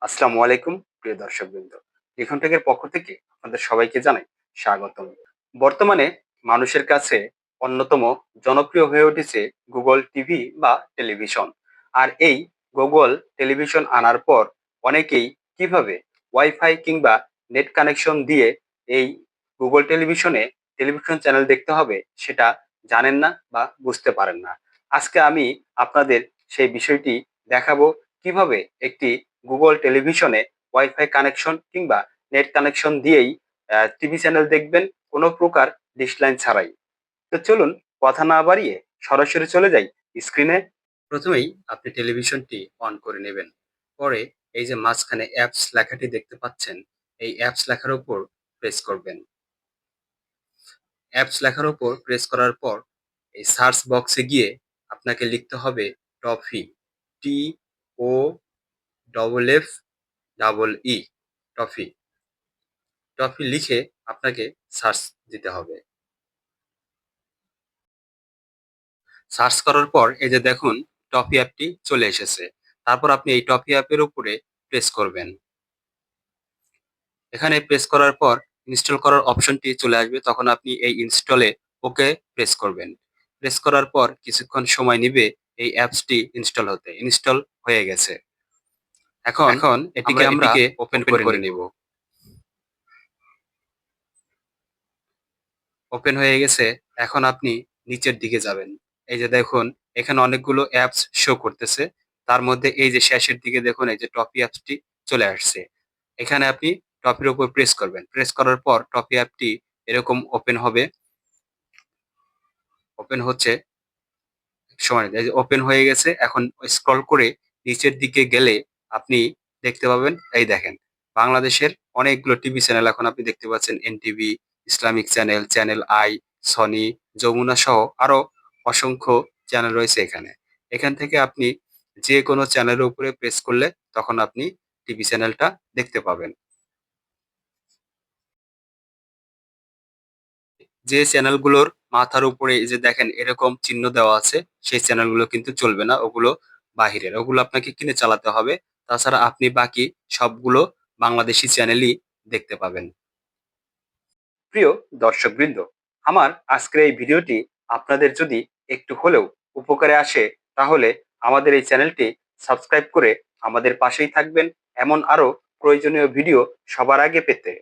আসসালামু আলাইকুম প্রিয় দর্শকবৃন্দ। লিখন টেকের পক্ষ থেকে আপনাদের সবাইকে জানাই স্বাগতম। বর্তমানে মানুষের কাছে অন্যতম জনপ্রিয় হয়ে উঠেছে গুগল টিভি বা টেলিভিশন। আর এই গুগল টেলিভিশন আনার পর অনেকেই কিভাবে ওয়াইফাই কিংবা নেট কানেকশন দিয়ে এই গুগল টেলিভিশনে টেলিভিশন চ্যানেল দেখতে হবে সেটা জানেন না বা বুঝতে পারেন না। আজকে আমি আপনাদের সেই বিষয়টি দেখাবো কিভাবে একটি গুগল টেলিভিশনে ওয়াইফাই কানেকশন কিংবা নেট কানেকশন দিয়েই টিভি চ্যানেল দেখবেন কোনো প্রকার ডিশ লাইন ছাড়াই। তো চলুন কথা না বাড়িয়ে সরাসরি চলে যাই স্ক্রিনে। প্রথমেই আপনি টেলিভিশনটি অন করে নেবেন। পরে এই যে মাঝখানে অ্যাপস লেখাটি দেখতে পাচ্ছেন, এই অ্যাপস লেখার উপর প্রেস করবেন। অ্যাপস লেখার উপর প্রেস করার পর এই সার্চ বক্সে গিয়ে আপনাকে লিখতে হবে toffee, T O double F double E, toffee. Toffee লিখে আপনাকে সার্চ দিতে হবে। সার্চ করার পর এই যে দেখুন টফি অ্যাপটি চলে এসেছে। তারপর আপনি এই টফি অ্যাপের উপরে প্রেস করবেন। এখানে প্রেস করার পর ইনস্টল করার অপশনটি চলে আসবে, তখন আপনি এই ইনস্টলে ওকে প্রেস করবেন। প্রেস করার পর কিছুক্ষণ সময় নিবে এই অ্যাপসটি ইনস্টল হতে। ইনস্টল হয়ে গেছে। এখন এটিকে ওপেন করে নিব। ওপেন হয়ে গেছে। এখন আপনি নিচের দিকে যাবেন। এই যে দেখুন এখানে অনেকগুলো অ্যাপস শো করতেছে। তার মধ্যে এই যে শেষের দিকে দেখুন এই যে টপি অ্যাপসটি চলে আসছে। এখানে আপনি টপির উপর প্রেস করবেন। প্রেস করার পর টপি অ্যাপটি এরকম ওপেন হবে। ওপেন হচ্ছে, সময় এই যে ওপেন হয়ে গেছে। এখন স্ক্রল করে নিচের দিকে গেলে আপনি দেখতে পাবেন, এই দেখেন বাংলাদেশের অনেকগুলো টিভি চ্যানেল এখন আপনি দেখতে পাচ্ছেন। NTV, Islamic channel, channel I, Sony, Jamuna সহ আরো অসংখ্য চ্যানেল রয়েছে এখানে। এখান থেকে আপনি যে কোনো চ্যানেলের উপরে প্রেস করলে তখন আপনি টিভি চ্যানেলটা দেখতে পাবেন। যে চ্যানেলগুলোর মাথার উপরে এই যে দেখেন এরকম চিহ্ন দেওয়া আছে, সেই চ্যানেলগুলো কিন্তু চলবে না, ওগুলো বাহিরের, ওগুলো আপনাকে কিনে চালাতে হবে। তাছাড়া আপনি বাকি সবগুলো বাংলাদেশি চ্যানেলই দেখতে পাবেন। প্রিয় দর্শকবৃন্দ, আমার আজকের এই ভিডিওটি আপনাদের যদি একটু হলেও উপকারে আসে তাহলে আমাদের এই চ্যানেলটি সাবস্ক্রাইব করে আমাদের পাশেই থাকবেন এমন আরো প্রয়োজনীয় ভিডিও সবার আগে পেতে।